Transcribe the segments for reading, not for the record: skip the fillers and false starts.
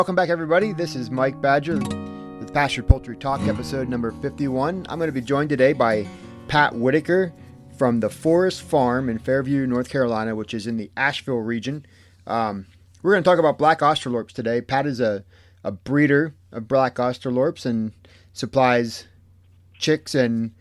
Welcome back, everybody. This is Mike Badger with Pasture Poultry Talk, episode number 51. I'm going to be joined today by Pat Whitaker from the Forest Farm in Fairview, North Carolina, which is in the Asheville region. We're going to talk about black Australorps today. Pat is a breeder of black Australorps and supplies chicks and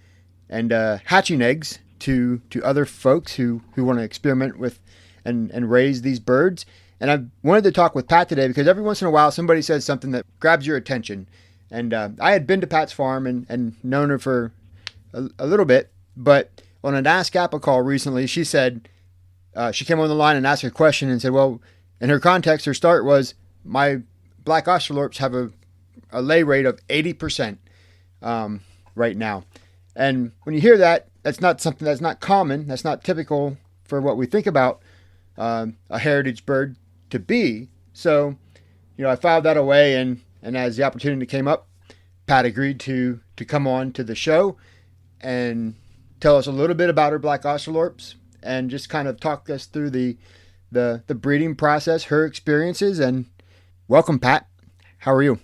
hatching eggs to other folks who want to experiment with and raise these birds. And I wanted to talk with Pat today because every once in a while somebody says something that grabs your attention. And I had been to Pat's farm and known her for a little bit, but on an Ask Apple call recently, she said, she came on the line and asked a question and said, well, in her context, her start was, my black Australorps have a lay rate of 80% right now. And when you hear that, that's not something that's not common. That's not typical for what we think about a heritage bird to be. So, I filed that away, and as the opportunity came up, Pat agreed to come on to the show and tell us a little bit about her black Australorps and just kind of talk us through the breeding process, her experiences. And welcome, Pat. How are you?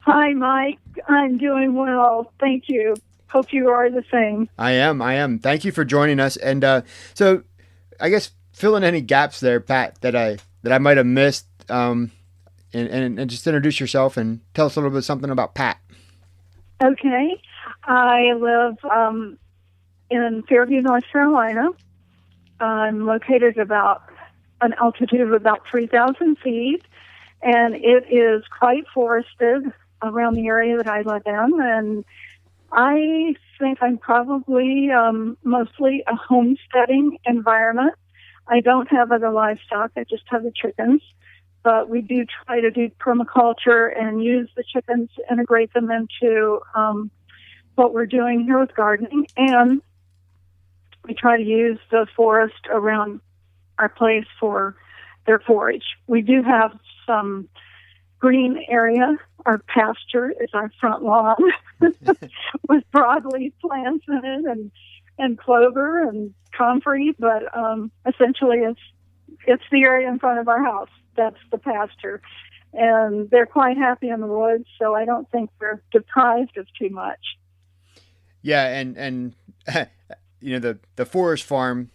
Hi, Mike. I'm doing well. Thank you. Hope you are the same. I am. Thank you for joining us. And so I guess fill in any gaps there, Pat, that I might have missed, and just introduce yourself and tell us a little bit something about Pat. Okay. I live in Fairview, North Carolina. I'm located about an altitude of about 3,000 feet, and it is quite forested around the area that I live in. And I think I'm probably mostly a homesteading environment. I don't have other livestock. I just have the chickens. But we do try to do permaculture and use the chickens to integrate them into what we're doing here with gardening. And we try to use the forest around our place for their forage. We do have some green area. Our pasture is our front lawn with broadleaf plants in it and clover and comfrey, but essentially it's the area in front of our house. That's the pasture. And they're quite happy in the woods, so I don't think we're deprived of too much. Yeah, and the Forest Farm,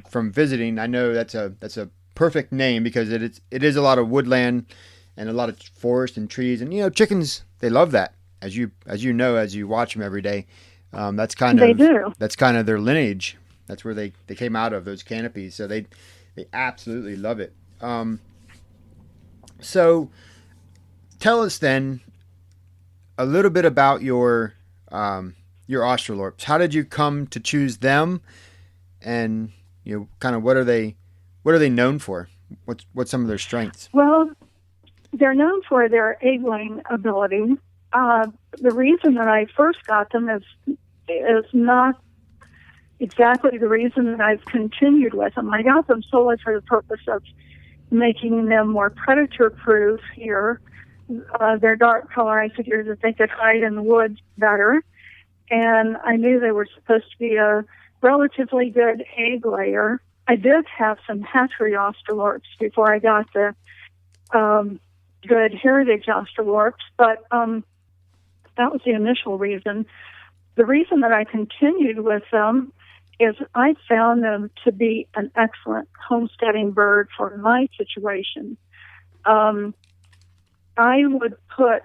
from visiting, I know that's a perfect name because it is a lot of woodland and a lot of forest and trees, and chickens, they love that, as you know, as you watch them every day. That's kind of their lineage. That's where they came out of, those canopies. So they absolutely love it. So tell us then a little bit about your Australorps. How did you come to choose them, and kind of what are they known for? What's some of their strengths? Well, they're known for their egg-laying ability. The reason that I first got them is not exactly the reason that I've continued with them. I got them solely for the purpose of making them more predator-proof here. Their dark color, I figured that they could hide in the woods better. And I knew they were supposed to be a relatively good egg layer. I did have some hatchery Australorps before I got the good heritage Australorps, but that was the initial reason. The reason that I continued with them is I found them to be an excellent homesteading bird for my situation. I would put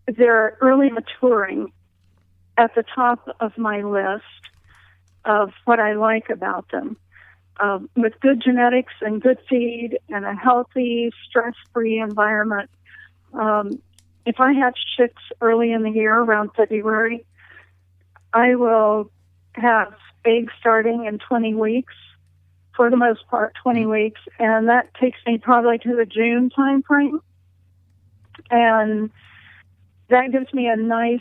their early maturing at the top of my list of what I like about them. With good genetics and good feed and a healthy, stress-free environment. If I hatch chicks early in the year, around February, I will have eggs starting in 20 weeks, for the most part, 20 weeks, and that takes me probably to the June time frame. And that gives me a nice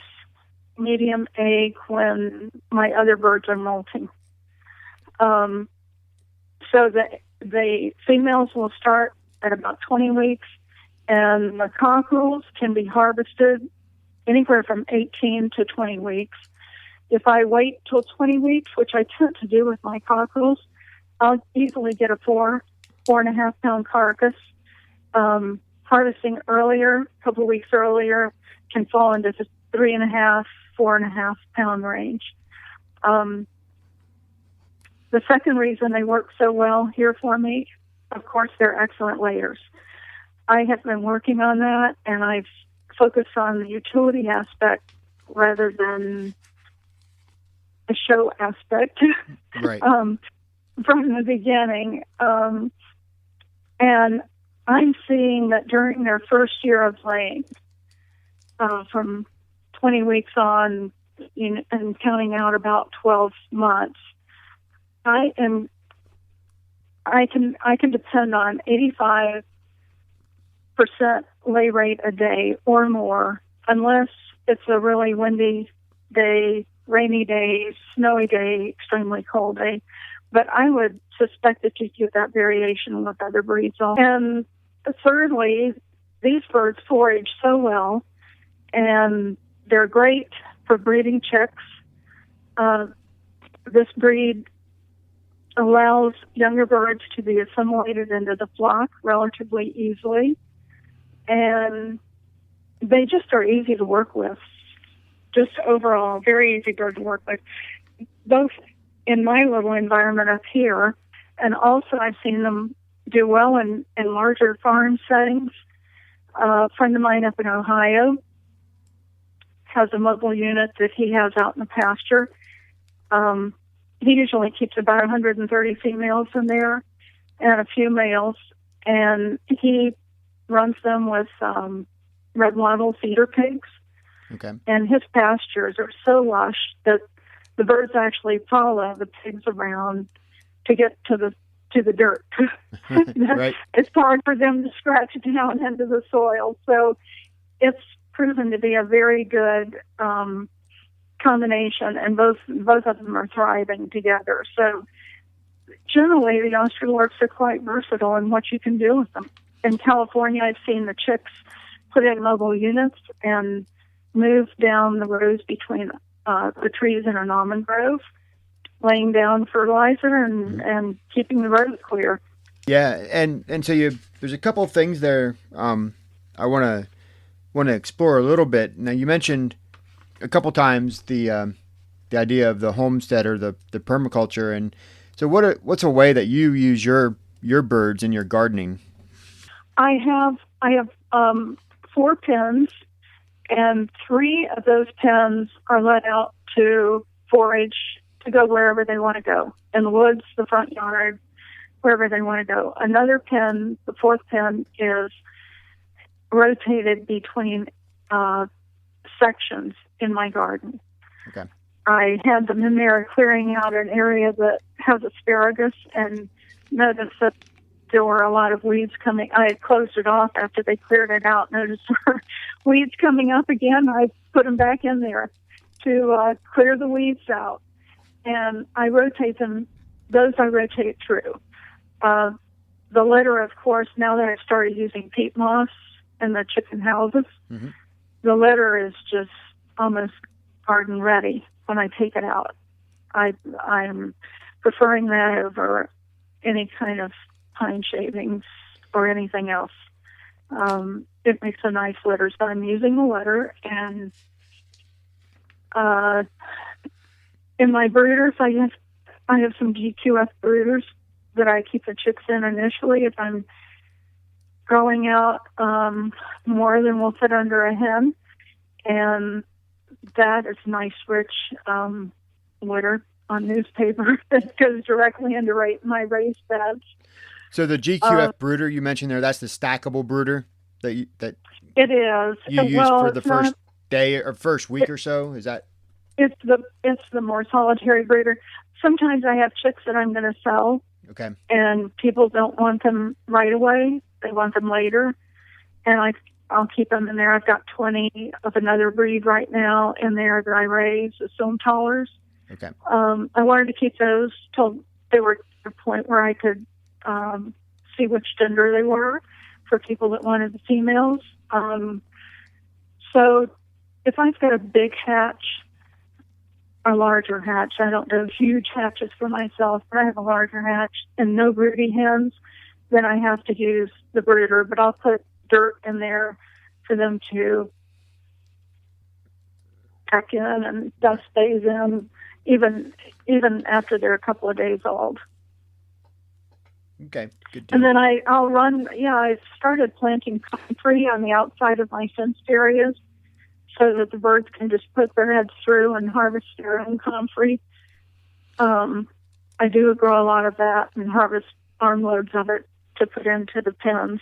medium egg when my other birds are molting. So the females will start at about 20 weeks, and the cockerels can be harvested anywhere from 18 to 20 weeks. If I wait till 20 weeks, which I tend to do with my cockerels, I'll easily get a 4.5 pound carcass. harvesting earlier, a couple of weeks earlier, can fall into the 3.5, 4.5 pound range. The second reason they work so well here for me, of course, they're excellent layers. I have been working on that, and I've focused on the utility aspect rather than the show aspect Right. from the beginning. And I'm seeing that during their first year of laying, from 20 weeks on and counting out about 12 months, I can depend on 85% lay rate a day or more, unless it's a really windy day, rainy day, snowy day, extremely cold day. But I would suspect that you get that variation with other breeds. And thirdly, these birds forage so well, and they're great for breeding chicks. This breed allows younger birds to be assimilated into the flock relatively easily, and they just are easy to work with. Just overall, very easy bird to work with, both in my little environment up here, and also I've seen them do well in larger farm settings. A friend of mine up in Ohio has a mobile unit that he has out in the pasture. He usually keeps about 130 females in there and a few males, and he runs them with red wattle feeder pigs. Okay. And his pastures are so lush that the birds actually follow the pigs around to get to the dirt. Right. It's hard for them to scratch down into the soil. So it's proven to be a very good combination, and both of them are thriving together. So generally, the Australorps are quite versatile in what you can do with them. In California, I've seen the chicks put in mobile units and move down the rows between the trees in an almond grove, laying down fertilizer and keeping the roads clear. Yeah, and so there's a couple of things there I want to explore a little bit. Now, you mentioned a couple times the idea of the homestead or the permaculture, and so what's a way that you use your birds in your gardening? I have 4 pens, and 3 of those pens are let out to forage, to go wherever they want to go, in the woods, the front yard, wherever they want to go. Another pen, the 4th pen, is rotated between sections in my garden. Okay. I had them in there clearing out an area that has asparagus, and noticed that there were a lot of weeds coming. I had closed it off after they cleared it out. Noticed there were weeds coming up again. I put them back in there to clear the weeds out. And I rotate them. Those I rotate through. The litter, of course, now that I've started using peat moss in the chicken houses, mm-hmm. the litter is just almost garden ready when I take it out. I'm preferring that over any kind of pine shavings or anything else. It makes a nice litter. So I'm using the litter, and in my brooders, I have some GQF brooders that I keep the chicks in initially if I'm growing out more than will fit under a hen, and that is nice, rich litter on newspaper that goes directly into my raised beds. So the GQF brooder you mentioned there, that's the stackable brooder that you it is. use for the first day or first week or so. Is that? It's the more solitary brooder. Sometimes I have chicks that I'm going to sell. Okay. And people don't want them right away. They want them later. And I'll keep them in there. I've got 20 of another breed right now in there that I raise, the Somatolers. Okay. I wanted to keep those till they were to a point where I could see which gender they were for people that wanted the females. So if I've got a big hatch, a larger hatch, I don't do huge hatches for myself, but I have a larger hatch and no broody hens, then I have to use the brooder, but I'll put dirt in there for them to pack in and dust stays in, even after they're a couple of days old. Okay, good deal. And then I'll run. Yeah, I started planting comfrey on the outside of my fenced areas, so that the birds can just put their heads through and harvest their own comfrey. I do grow a lot of that and harvest armloads of it to put into the pens.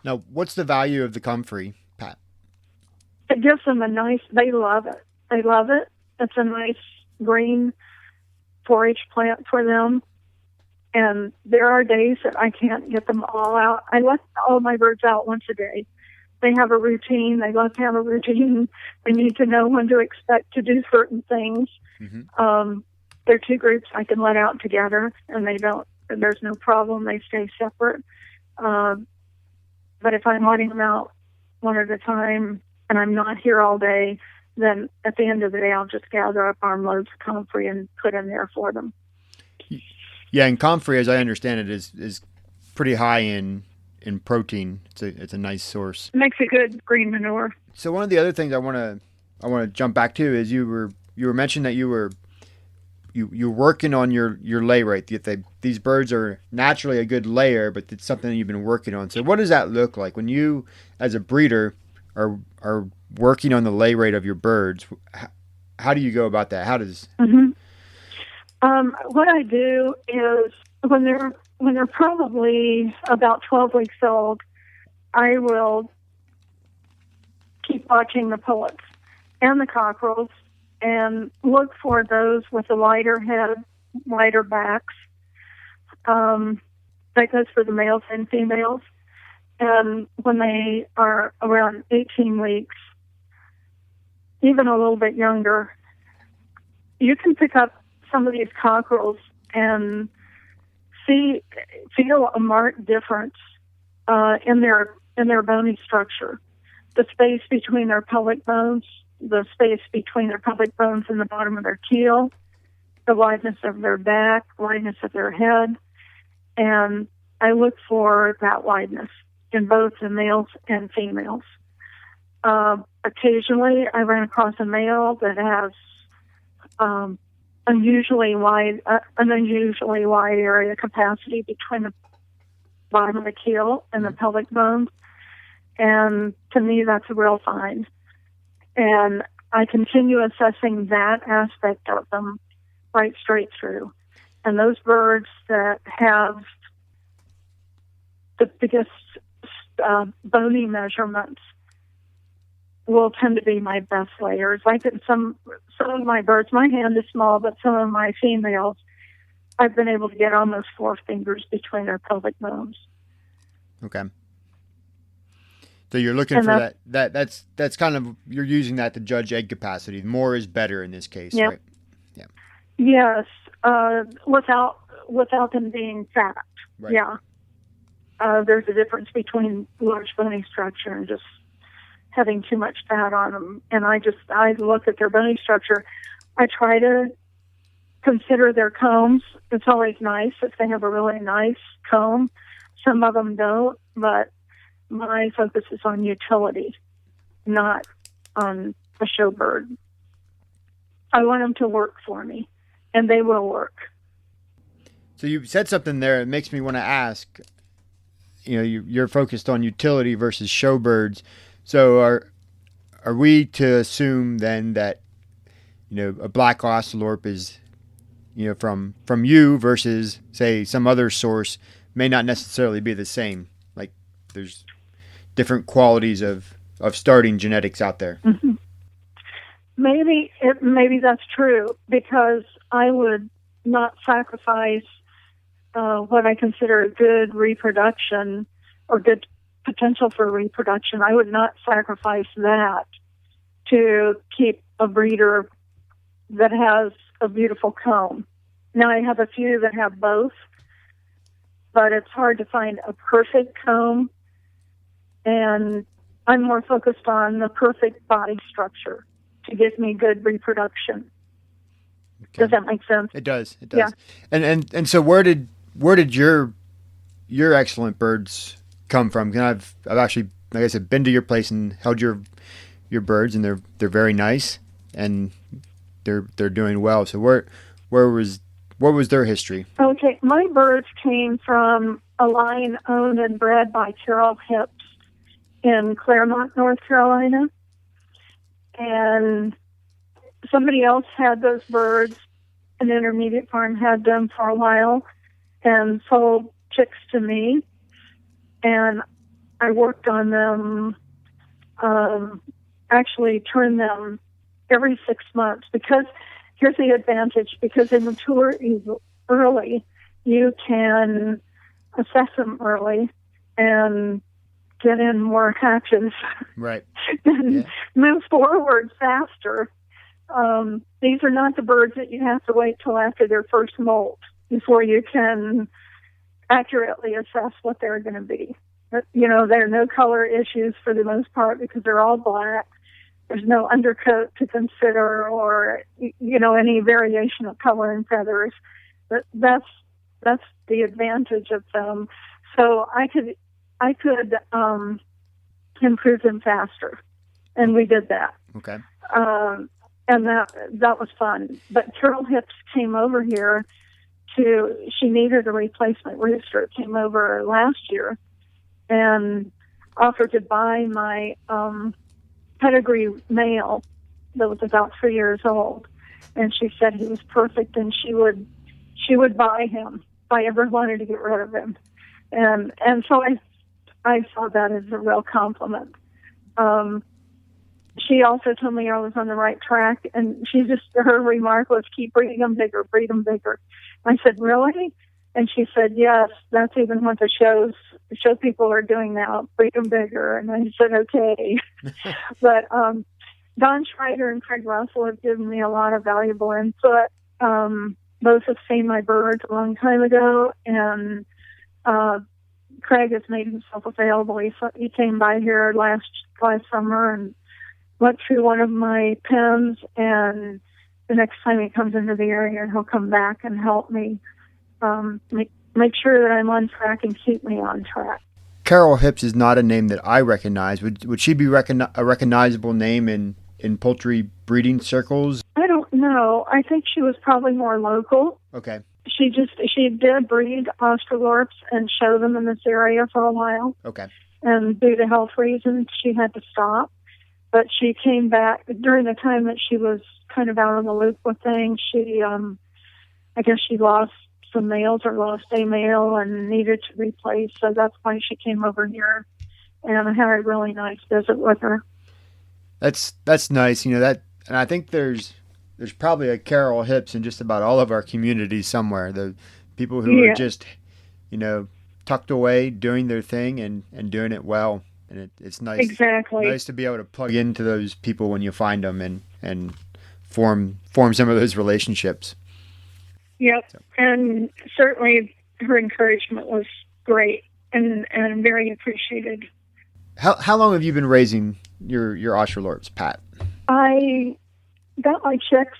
Now, what's the value of the comfrey, Pat? It gives them they love it. They love it. It's a nice green 4-H plant for them. And there are days that I can't get them all out. I let all my birds out once a day. They have a routine. They love to have a routine. They need to know when to expect to do certain things. Mm-hmm. They're two groups I can let out together, and there's no problem. They stay separate. But if I'm letting them out one at a time and I'm not here all day, then at the end of the day, I'll just gather up armloads of comfrey and put in there for them. Yeah, and comfrey, as I understand it, is pretty high in protein. It's a nice source. It makes a good green manure. So one of the other things I want to jump back to is you were mentioning that you're working on your lay rate. These birds are naturally a good layer, but it's something that you've been working on. So what does that look like when you, as a breeder, are working on the lay rate of your birds? How do you go about that? How does? Mm-hmm. What I do is when they're probably about 12 weeks old, I will keep watching the pullets and the cockerels and look for those with a lighter head, lighter backs. That goes for the males and females. And when they are around 18 weeks, even a little bit younger, you can pick up some of these cockerels and feel a marked difference in their bony structure. The space between their pelvic bones, the space between their pelvic bones and the bottom of their keel, the wideness of their back, wideness of their head, and I look for that wideness in both the males and females. Occasionally, I run across a male that has an unusually wide area capacity between the bottom of the keel and the pelvic bones, and to me, that's a real find. And I continue assessing that aspect of them right straight through. And those birds that have the biggest bony measurements will tend to be my best layers. Like some of my birds, my hand is small, but some of my females, I've been able to get almost 4 fingers between their pelvic bones. Okay. So you're looking for that's kind of, you're using that to judge egg capacity. More is better in this case, yeah. Right? Yeah. Yes, without them being fat. Right. Yeah. There's a difference between large bony structure and just having too much fat on them. And I look at their bony structure. I try to consider their combs. It's always nice if they have a really nice comb. Some of them don't, but my focus is on utility, not on a show bird. I want them to work for me, and they will work. So you said something there that makes me want to ask, you're focused on utility versus show birds. So are we to assume then that, a black Australorp is, from you versus, say, some other source may not necessarily be the same? Like there's different qualities of starting genetics out there. Mm-hmm. Maybe that's true, because I would not sacrifice what I consider good reproduction or good potential for reproduction. I would not sacrifice that to keep a breeder that has a beautiful comb. Now, I have a few that have both, but it's hard to find a perfect comb, and I'm more focused on the perfect body structure to give me good reproduction. Okay. Does that make sense? It does. Yeah. And so where did your your excellent birds come from? I've actually, like I said, been to your place and held your birds, and they're very nice, and they're doing well. So what was their history? Okay, my birds came from a line owned and bred by Carol Hips in Claremont, North Carolina. And somebody else had those birds. An intermediate farm had them for a while and sold chicks to me. And I worked on them, actually turned them every 6 months, because here's the advantage: because they mature early, you can assess them early and get in more hatches, Right. and move forward faster. These are not the birds that you have to wait till after their first molt before you can accurately assess what they're going to be. But, there are no color issues for the most part because they're all black. There's no undercoat to consider, or any variation of color and feathers. But that's the advantage of them. So I could improve them faster, and we did that. Okay. And that was fun. But Carol Hips came over here she needed a replacement rooster. Came over last year and offered to buy my pedigree male that was about 3 years old. And she said he was perfect, and she would buy him if I ever wanted to get rid of him. And so I saw that as a real compliment. She also told me I was on the right track, and her remark was, keep breeding them bigger, breed them bigger. I said, really? And she said, yes, that's even what the show people are doing now, breed them bigger. And I said, okay. But Don Schreider and Craig Russell have given me a lot of valuable input. Both have seen my birds a long time ago, and Craig has made himself available. He came by here last summer and went through one of my pens, and the next time he comes into the area, he'll come back and help me make sure that I'm on track and keep me on track. Carol Hips is not a name that I recognize. Would she be a recognizable name in poultry breeding circles? I don't know. I think she was probably more local. Okay. She did breed Australorps and show them in this area for a while. Okay. And due to health reasons, she had to stop. But she came back during the time that she was kind of out of the loop with things. I guess she lost some males or lost a male and needed to replace. So that's why she came over here. And I had a really nice visit with her. That's nice. And I think there's probably a Carol Hips in just about all of our communities somewhere. The people who are just, tucked away, doing their thing and doing it well. And it's nice. Exactly. Nice to be able to plug into those people when you find them and form some of those relationships. Yep. So. And certainly her encouragement was great and very appreciated. How long have you been raising your Australorps, Pat? I got my chicks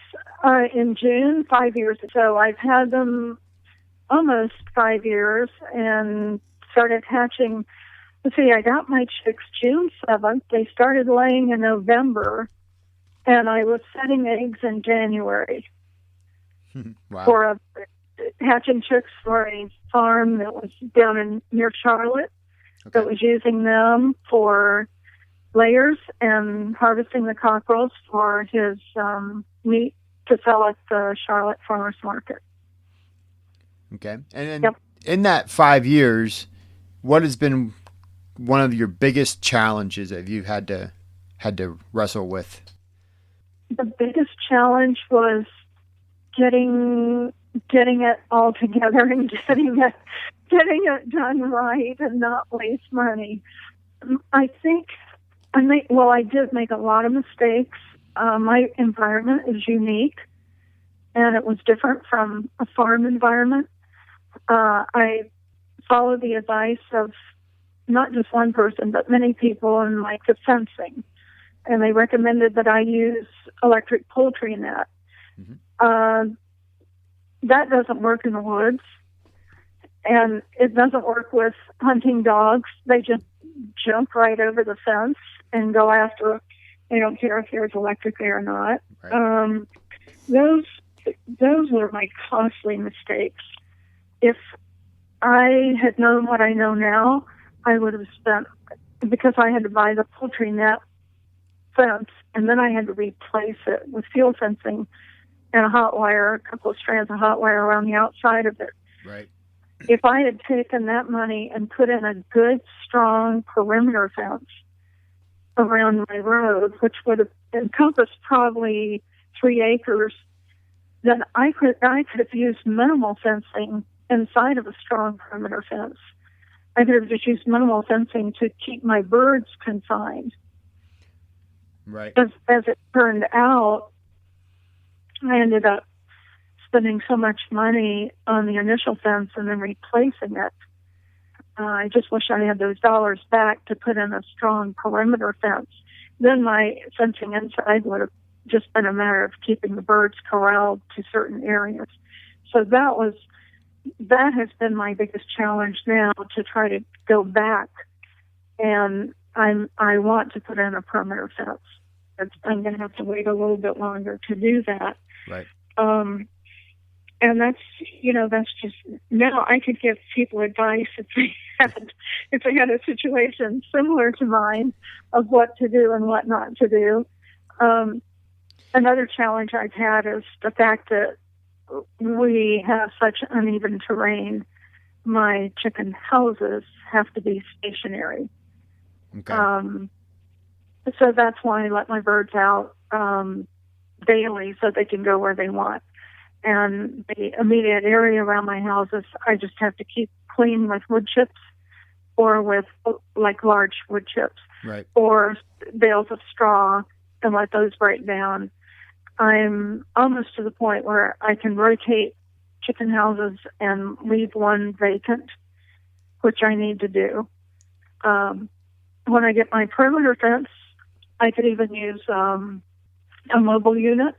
in June 5 years ago. I've had them almost 5 years and started hatching. Let's see, I got my chicks June 7th. They started laying in November, and I was setting eggs in January. Wow. Hatching chicks for a farm that was down near Charlotte. Okay. That was using them for layers and harvesting the cockerels for his meat to sell at the Charlotte Farmers Market. Okay. And in that 5 years, what has been one of your biggest challenges that you've had to wrestle with? The biggest challenge was getting it all together and getting it done right and not waste money. I think I did make a lot of mistakes. My environment is unique, and it was different from a farm environment. I followed the advice of not just one person, but many people in the fencing, and they recommended that I use electric poultry net. Mm-hmm. That doesn't work in the woods, And it doesn't work with hunting dogs. They just jump right over the fence and go after. They don't care if there's electric there or not. Right. Those were my costly mistakes. If I had known what I know now, I would have spent, because I had to buy the poultry net fence, and then I had to replace it with field fencing and a hot wire, a couple of strands of hot wire around the outside of it. Right. If I had taken that money and put in a good, strong perimeter fence around my road, which would have encompassed probably 3 acres, then I could have used minimal fencing inside of a strong perimeter fence. I could have just used minimal fencing to keep my birds confined. Right. As it turned out, I ended up spending so much money on the initial fence and then replacing it. I just wish I had those dollars back to put in a strong perimeter fence. Then my fencing inside would have just been a matter of keeping the birds corralled to certain areas. So that has been my biggest challenge now, to try to go back. And I want to put in a perimeter fence. I'm going to have to wait a little bit longer to do that. Right. And that's just, now I could give people advice if they had a situation similar to mine of what to do and what not to do. Another challenge I've had is the fact that we have such uneven terrain. My chicken houses have to be stationary. Okay. So that's why I let my birds out daily so they can go where they want. And the immediate area around my houses, I just have to keep clean with wood chips, or with like large wood chips, Right. or bales of straw, and let those break down. I'm almost to the point where I can rotate chicken houses and leave one vacant, which I need to do. When I get my perimeter fence, I could even use a mobile unit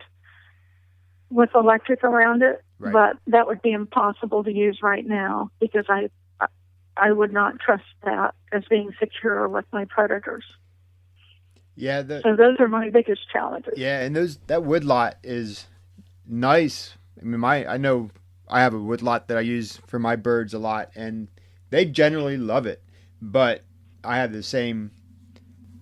with electric around it, Right. but that would be impossible to use right now because I would not trust that as being secure with my predators. Yeah. So those are my biggest challenges. Yeah, and that wood lot is nice. I mean, I know I have a wood lot that I use for my birds a lot, and they generally love it. But I have the same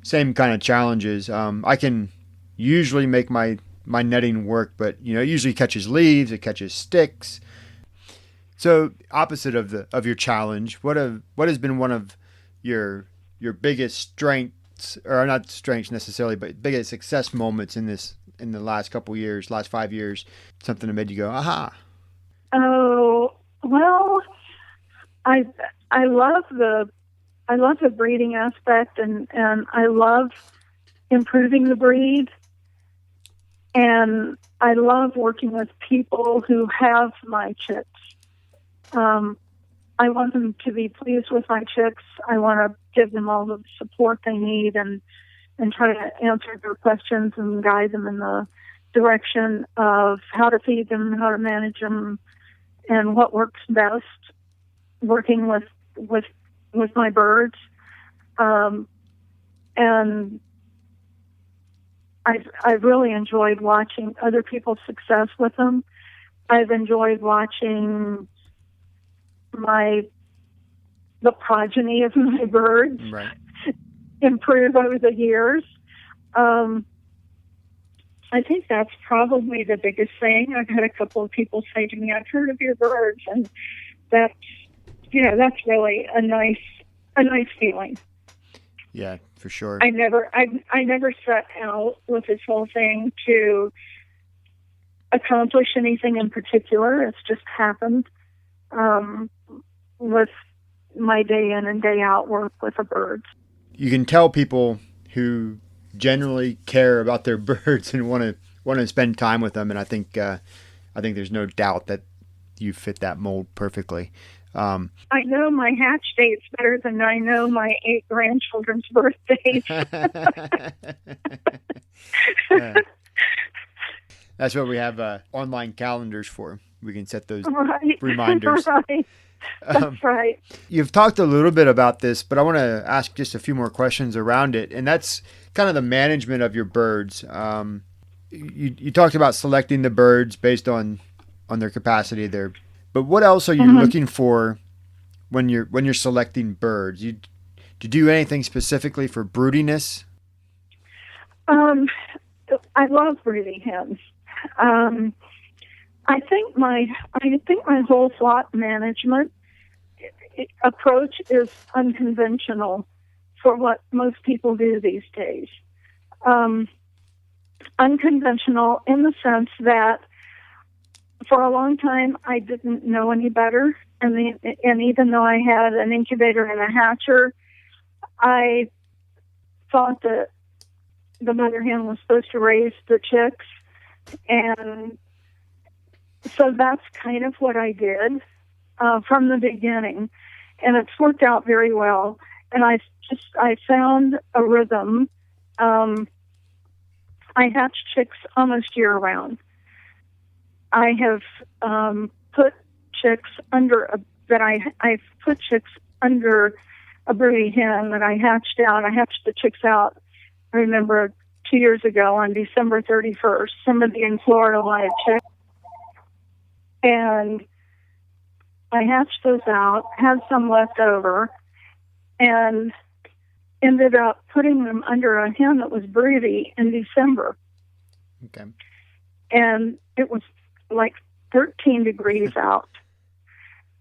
kind of challenges. I can usually make my netting work, but it usually catches leaves, it catches sticks. So opposite of your challenge, what has been one of your biggest strengths, or not strengths necessarily, but biggest success moments in the last couple years, last 5 years, something that made you go, aha? Oh, well, I love the breeding aspect, and I love improving the breed. And I love working with people who have my chicks. I want them to be pleased with my chicks. I want to give them all the support they need and try to answer their questions and guide them in the direction of how to feed them, how to manage them, and what works best working with my birds. And I've really enjoyed watching other people's success with them. I've enjoyed watching the progeny of my birds Right. improve over the years. I think that's probably the biggest thing. I've had a couple of people say to me, "I've heard of your birds," and that's really a nice feeling. Yeah, for sure. I never set out with this whole thing to accomplish anything in particular. It's just happened with my day in and day out work with the birds. You can tell people who generally care about their birds and want to spend time with them, and I think there's no doubt that you fit that mold perfectly. I know my hatch dates better than I know my 8 grandchildren's birthdays. That's what we have online calendars for. We can set those Right. reminders. Right. That's right. You've talked a little bit about this, but I want to ask just a few more questions around it, and that's kind of the management of your birds. You talked about selecting the birds based on their capacity there, but what else are you looking for when you're selecting birds? Do you do anything specifically for broodiness? I love breeding hens. I think my whole flock management approach is unconventional for what most people do these days. Unconventional in the sense that for a long time I didn't know any better, and even though I had an incubator and a hatcher, I thought that the mother hen was supposed to raise the chicks, and so that's kind of what I did from the beginning, and it's worked out very well. And I found a rhythm. I hatch chicks almost year round. I have put chicks under I've put chicks under a broody hen that I hatched out. I hatched the chicks out, I remember 2 years ago on December 31st. Somebody in Florida wanted chicks. And I hatched those out, had some left over, and ended up putting them under a hen that was broody in December. Okay. And it was like 13 degrees out.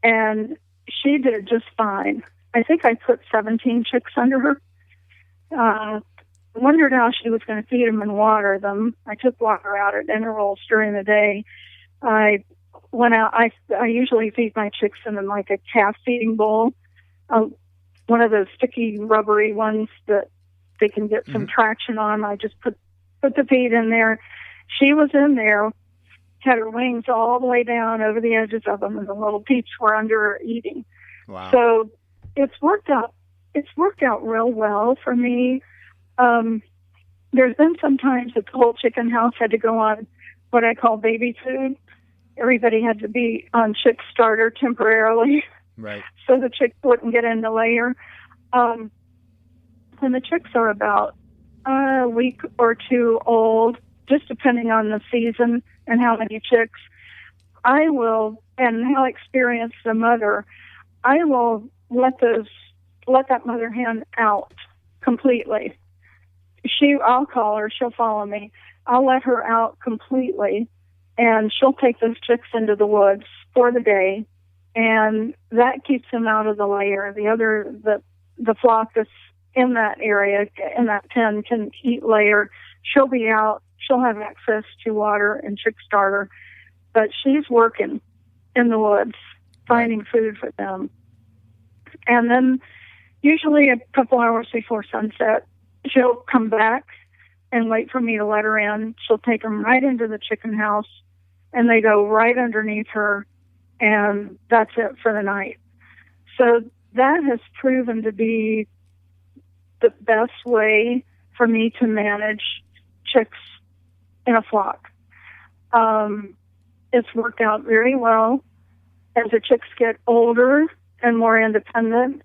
And she did just fine. I think I put 17 chicks under her. Wondered how she was going to feed them and water them. I took water out at intervals during the day. I went out. I usually feed my chicks in like a calf feeding bowl, one of those sticky, rubbery ones that they can get some traction on. I just put the feed in there. She was in there, had her wings all the way down over the edges of them, and the little peeps were under her eating. Wow. So it's worked out. It's worked out real well for me. There's been some times that the whole chicken house had to go on what I call baby food. Everybody had to be on chick starter temporarily, right? So the chicks wouldn't get in the layer. And the chicks are about a week or two old, just depending on the season and how many chicks. I will, and how experienced the mother, I will let that mother hen out completely. I'll call her, she'll follow me. I'll let her out completely, and she'll take those chicks into the woods for the day, and that keeps them out of the layer. The flock that's in that area, in that pen, can eat layer. She'll be out. She'll have access to water and chick starter, but she's working in the woods, finding food for them. And then usually a couple hours before sunset, she'll come back and wait for me to let her in. She'll take them right into the chicken house, and they go right underneath her, and that's it for the night. So that has proven to be the best way for me to manage chicks in a flock. It's worked out very well. As the chicks get older and more independent,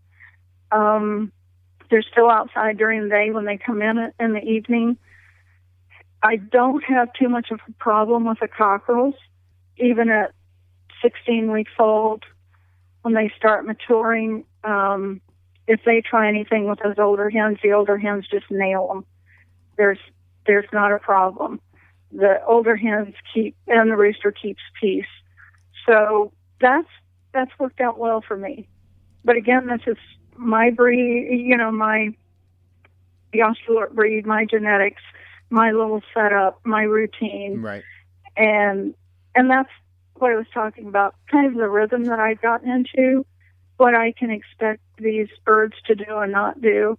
they're still outside during the day when they come in the evening. I don't have too much of a problem with the cockerels, even at 16 weeks old. When they start maturing, if they try anything with those older hens, the older hens just nail them. There's not a problem. The older hens and the rooster keeps peace. So that's worked out well for me. But again, this is my breed, the Australorp breed, my genetics, my little setup, my routine. Right. And that's what I was talking about, kind of the rhythm that I've gotten into, what I can expect these birds to do and not do,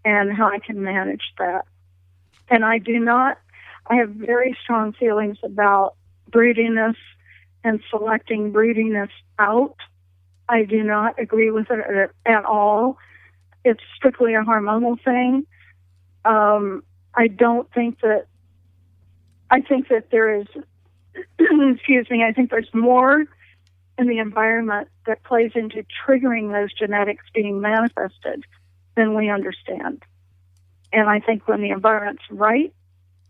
and how I can manage that. And I have very strong feelings about broodiness and selecting broodiness out. I do not agree with it at all. It's strictly a hormonal thing. I think that there is, excuse me, I think there's more in the environment that plays into triggering those genetics being manifested than we understand. And I think when the environment's right,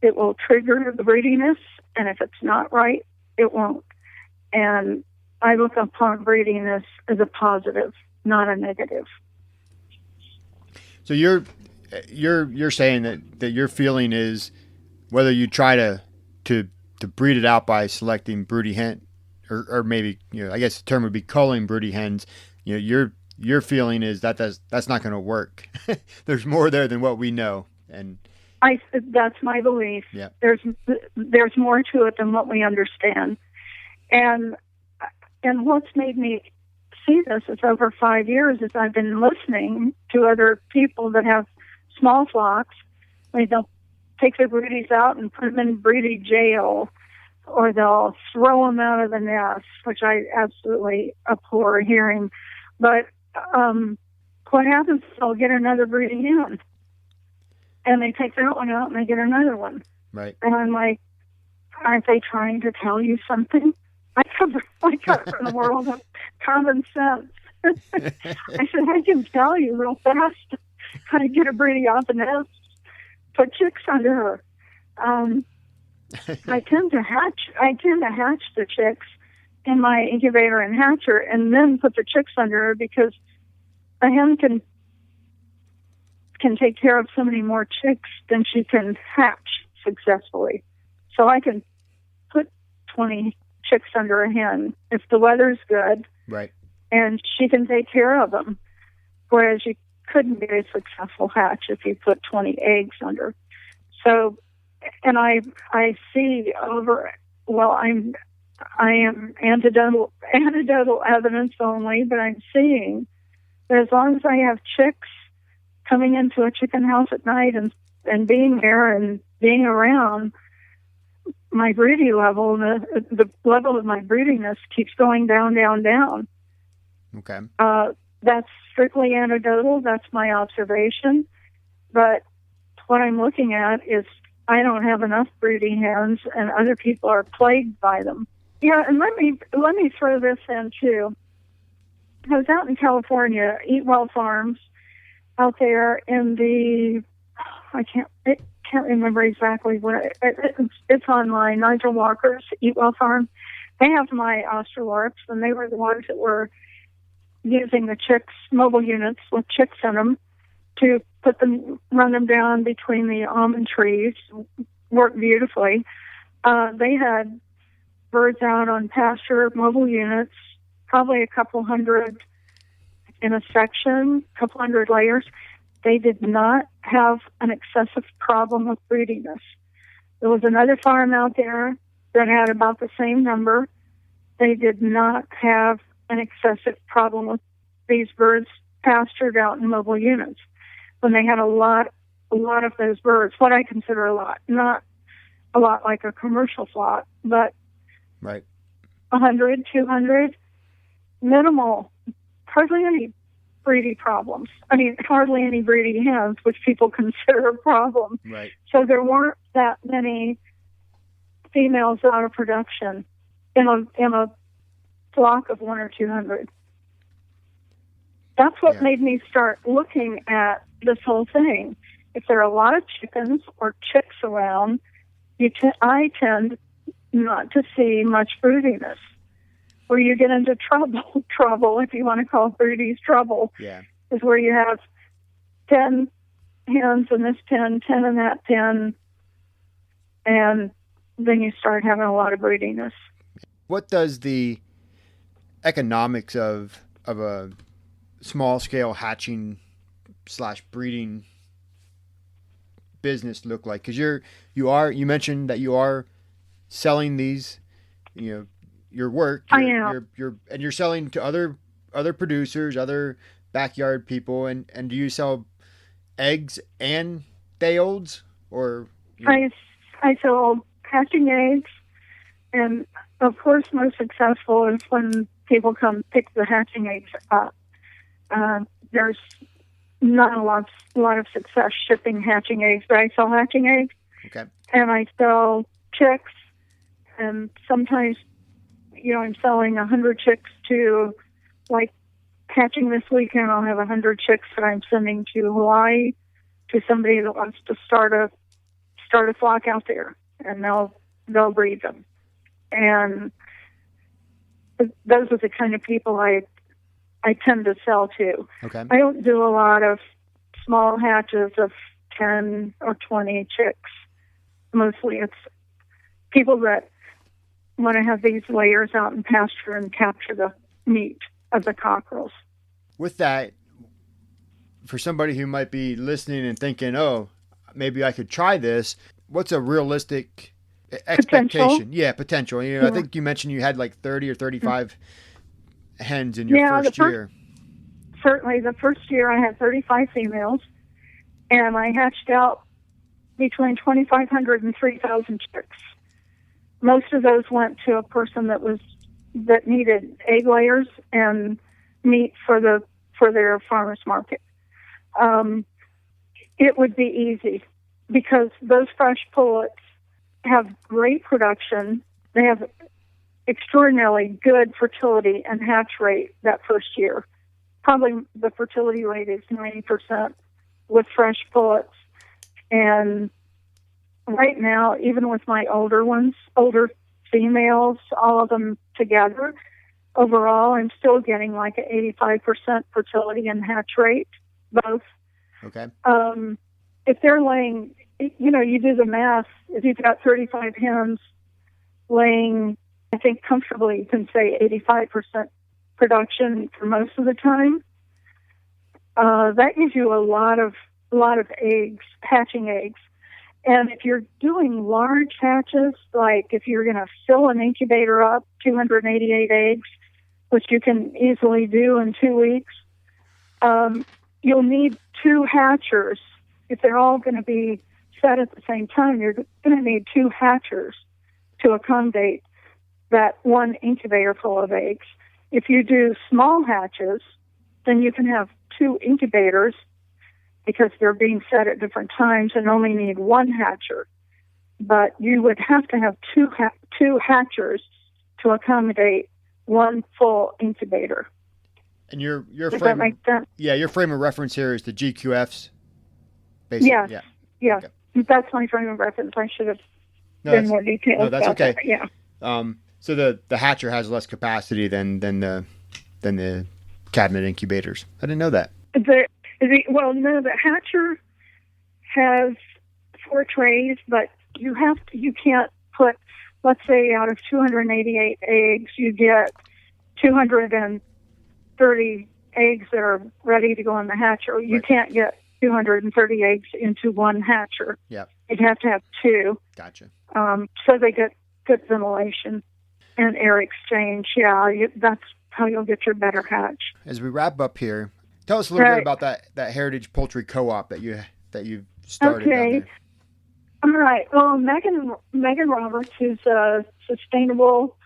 it will trigger the breediness, and if it's not right, it won't. And I look upon breediness as a positive, not a negative. So you're saying that your feeling is whether you try to breed it out by selecting broody hen, or maybe, I guess the term would be culling broody hens. Your feeling is that that's not going to work. There's more there than what we know, and that's my belief. Yeah. There's more to it than what we understand, and what's made me see this is over 5 years as I've been listening to other people that have small flocks. They'll take their broodies out and put them in breedy jail, or they'll throw them out of the nest, which I absolutely abhor hearing. But what happens is they'll get another breeding hen, and they take that one out and they get another one. Right. And I'm like, aren't they trying to tell you something? I come from the world of common sense. I said, I can tell you real fast how to get a breedie off the nest, put chicks under her. I tend to hatch the chicks in my incubator and hatcher, and then put the chicks under her, because a hen can take care of so many more chicks than she can hatch successfully. So I can put 20 chicks under a hen if the weather's good, right? And she can take care of them, whereas you couldn't get a successful hatch if you put 20 eggs under. So, and I see I am anecdotal evidence only, but I'm seeing that as long as I have chicks coming into a chicken house at night and being there and being around, my breeding level, the level of my breediness keeps going down, down, down. Okay. That's strictly anecdotal. That's my observation. But what I'm looking at is I don't have enough breeding hens, and other people are plagued by them. Yeah, and let me throw this in too. I was out in California, Eat Well Farms, out there in the I can't remember exactly what it's online. Nigel Walker's Eat Well Farm. They have my Australorps, and they were the ones that were using the chicks, mobile units with chicks in them, to run them down between the almond trees. Worked beautifully. They had birds out on pasture, mobile units, probably a couple hundred in a section, a couple hundred layers. They did not have an excessive problem with breediness. There was another farm out there that had about the same number. They did not have an excessive problem with these birds pastured out in mobile units. When they had a lot of those birds, what I consider a lot, not a lot like a commercial flock, but right, 100, 200, minimal, hardly any breeding problems. I mean, hardly any breeding hens, which people consider a problem. Right. So there weren't that many females out of production in a flock of 100 or 200. That's what made me start looking at this whole thing. If there are a lot of chickens or chicks around, I tend not to see much broodiness. Where you get into trouble, if you want to call broodies trouble, is where you have 10 hens in this pen, 10 in that pen, and then you start having a lot of broodiness. What does the economics of a small-scale hatching / breeding business look like? Because you mentioned that you are selling these, your work. I am. You're selling to other producers, other backyard people, and do you sell eggs and day olds, or? I sell hatching eggs, and of course, most successful is when people come pick the hatching eggs up. There's not a lot of success shipping hatching eggs, but I sell hatching eggs. Okay. And I sell chicks, and sometimes I'm selling 100 chicks to, like, hatching this weekend. I'll have 100 chicks that I'm sending to Hawaii to somebody that wants to start a flock out there, and they'll breed them. And those are the kind of people I tend to sell to. Okay. I don't do a lot of small hatches of 10 or 20 chicks. Mostly it's people that want to have these layers out in pasture and capture the meat of the cockerels. With that, for somebody who might be listening and thinking, oh, maybe I could try this, what's a realistic expectation? Potential. Yeah, potential. Yeah. I think you mentioned you had like 30 or 35 hens in your first year. Certainly. The first year I had 35 females, and I hatched out between 2,500 and 3,000 chicks. Most of those went to a person that needed egg layers and meat for their farmers market. It would be easy because those fresh pullets have great production. They have extraordinarily good fertility and hatch rate that first year. Probably the fertility rate is 90% with fresh pullets. And right now, even with my older females, all of them together, overall, I'm still getting like an 85% fertility and hatch rate, both. Okay. If they're laying, you do the math. If you've got 35 hens laying, I think comfortably you can say 85% production for most of the time. That gives you a lot of eggs, hatching eggs. And if you're doing large hatches, like if you're going to fill an incubator up, 288 eggs, which you can easily do in 2 weeks, you'll need 2 hatchers. If they're all going to be set at the same time, you're going to need 2 hatchers to accommodate that one incubator full of eggs. If you do small hatches, then you can have 2 incubators because they're being set at different times and only need 1 hatcher. But you would have to have two hatchers to accommodate 1 full incubator. And your Does frame, that make sense? Yeah, your frame of reference here is the GQFs. Basically. Yeah. Okay. That's my frame of reference. I should have been more detailed. No, that's about okay. that. Yeah. So the hatcher has less capacity than the cabinet incubators. I didn't know that. The hatcher has 4 trays, but you can't put, let's say, out of 288 eggs, you get 230 eggs that are ready to go in the hatcher. You can't get 230 eggs into 1 hatcher. Yeah. You'd have to have 2. Gotcha. So they get good ventilation and air exchange. Yeah, that's how you'll get your better hatch. As we wrap up here, tell us a little bit about that Heritage Poultry Co-op that you started down there. All right. Well, Megan Roberts is a sustainable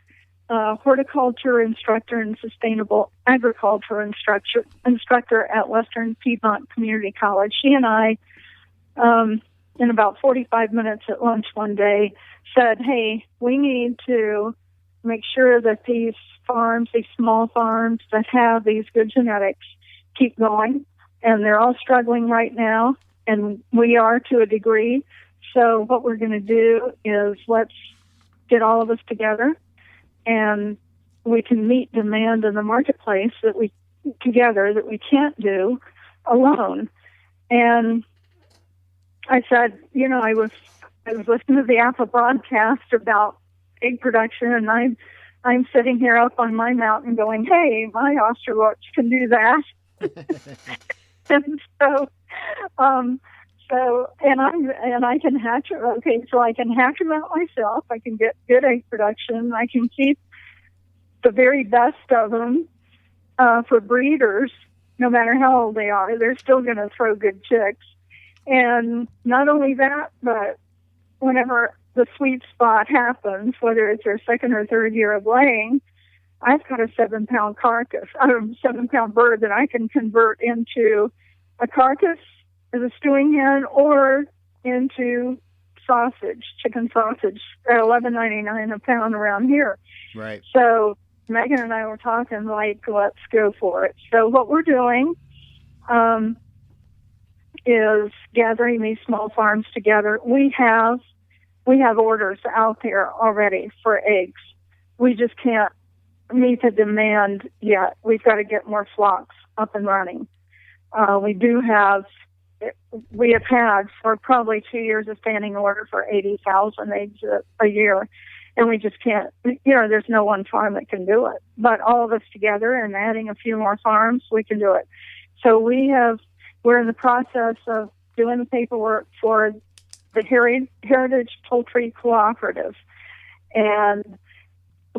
horticulture instructor and sustainable agriculture instructor at Western Piedmont Community College. She and I, in about 45 minutes at lunch one day, said, hey, we need to make sure that these small farms that have these good genetics keep going. And they're all struggling right now, and we are to a degree. So what we're going to do is let's get all of us together, and we can meet demand in the marketplace that we can't do alone. And I said, I was listening to the Apple broadcast about egg production, and I'm sitting here up on my mountain going, hey, my Australorps can do that. And and I can hatch it. Okay, so I can hatch them out myself. I can get good egg production. I can keep the very best of them for breeders, no matter how old they are. They're still going to throw good chicks. And not only that, but whenever the sweet spot happens, whether it's their 2nd or 3rd year of laying, I've got a 7-pound carcass, 7-pound bird that I can convert into a carcass as a stewing hen or into sausage, chicken sausage, at $11.99 a pound around here. Right. So Megan and I were talking, like, let's go for it. So what we're doing is gathering these small farms together. We have orders out there already for eggs. We just can't meet the demand yet. We've got to get more flocks up and running. We have had for probably 2 years a standing order for 80,000 eggs a year, and we just can't, there's no one farm that can do it. But all of us together and adding a few more farms, we can do it. So we're in the process of doing the paperwork for the Heritage Poultry Cooperative. And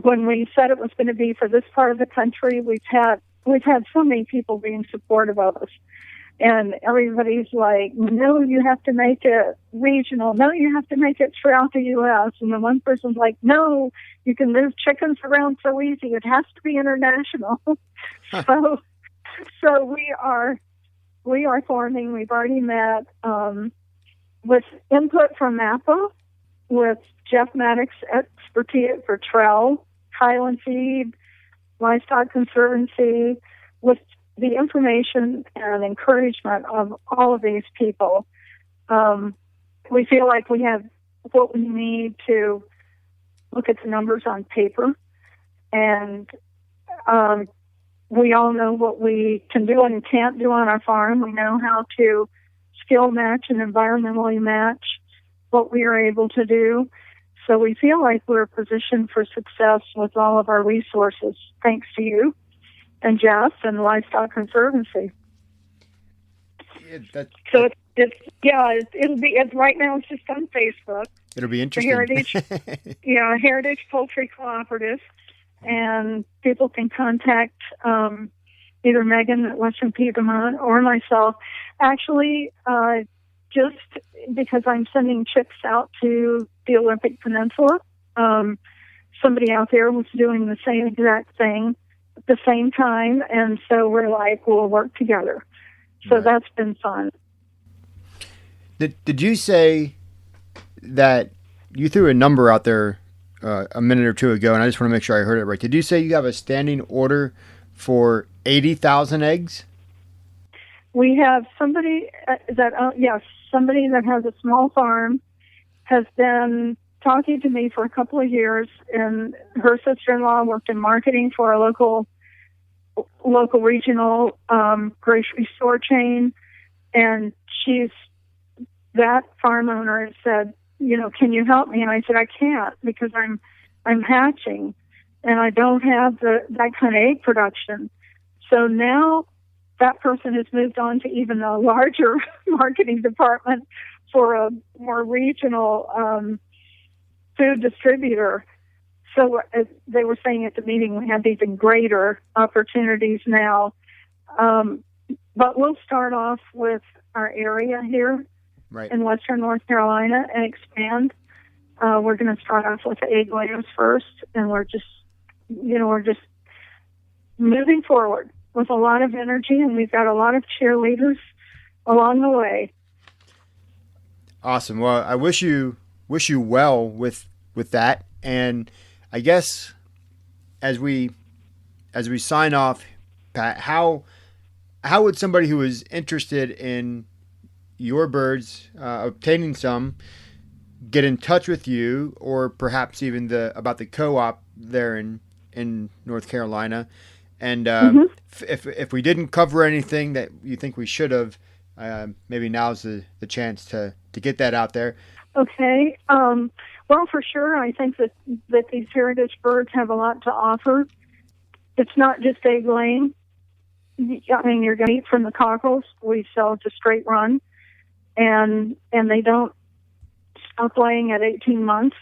when we said it was going to be for this part of the country, we've had so many people being supportive of us. And everybody's like, no, you have to make it regional. No, you have to make it throughout the U.S. And the one person's like, no, you can move chickens around so easy. It has to be international. So we are forming. We've already met with input from MAPA, with Jeff Maddox's expertise for Trell, Highland Feed, Livestock Conservancy, with the information and encouragement of all of these people. We feel like we have what we need to look at the numbers on paper, and we all know what we can do and can't do on our farm. We know how to skill match and environmentally match what we are able to do. So we feel like we're positioned for success with all of our resources, thanks to you and Jeff and Livestock Conservancy. So it'll be right now. It's just on Facebook. It'll be interesting. The Heritage Poultry Cooperative, and people can contact either Megan at Western Piedmont or myself. Actually, just because I'm sending chicks out to the Olympic Peninsula, somebody out there was doing the same exact thing at the same time, and so we're like, we'll work together. So right. That's been fun. Did you say that you threw a number out there a minute or two ago, and I just want to make sure I heard it right? Did you say you have a standing order for 80,000 eggs? We have somebody somebody that has a small farm has been talking to me for a couple of years, and her sister-in-law worked in marketing for a local regional grocery store chain, and that farm owner said, can you help me? And I said, I can't, because I'm hatching and I don't have that kind of egg production. So now that person has moved on to even a larger marketing department for a more regional food distributor. So as they were saying at the meeting, we have even greater opportunities now. But we'll start off with our area here right. in Western North Carolina and expand. We're going to start off with the egg layers first, and we're just moving forward with a lot of energy, and we've got a lot of cheerleaders along the way. Awesome. Well, I wish you well with that, and I guess as we sign off, Pat, how would somebody who is interested in your birds, obtaining some, get in touch with you, or perhaps even about the co-op there in North Carolina? And if we didn't cover anything that you think we should have, maybe now's the chance to get that out there. Okay. Well, for sure, I think that these heritage birds have a lot to offer. It's not just egg laying. I mean, you're going to eat from the cockles. We sell to straight run, and they don't stop laying at 18 months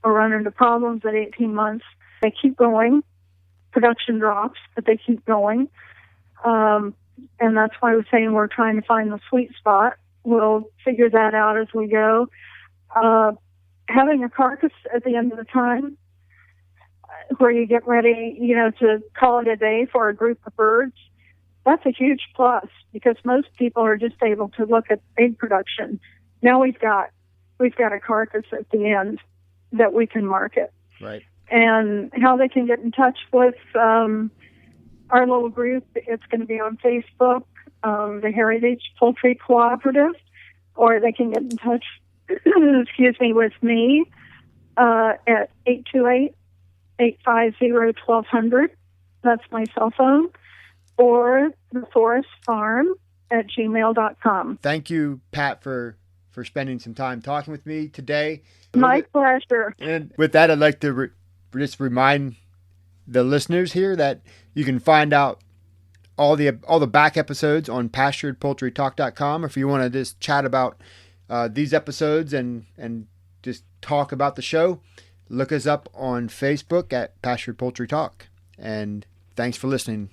or run into problems at 18 months. They keep going. Production drops, but they keep going. And that's why we're saying we're trying to find the sweet spot. We'll figure that out as we go. Having a carcass at the end of the time where you get ready, to call it a day for a group of birds, that's a huge plus, because most people are just able to look at egg production. Now we've got we've got a carcass at the end that we can market. Right. And how they can get in touch with our little group, it's going to be on Facebook, the Heritage Poultry Cooperative, or they can get in touch, with me at 828-850-1200. That's my cell phone, or the Forest Farm at gmail.com. Thank you, Pat, for spending some time talking with me today. My pleasure. And with that, I'd like to just remind the listeners here that you can find out all the back episodes on pasturedpoultrytalk.com. If you want to just chat about these episodes and just talk about the show, look us up on Facebook at Pastured Poultry Talk. And thanks for listening.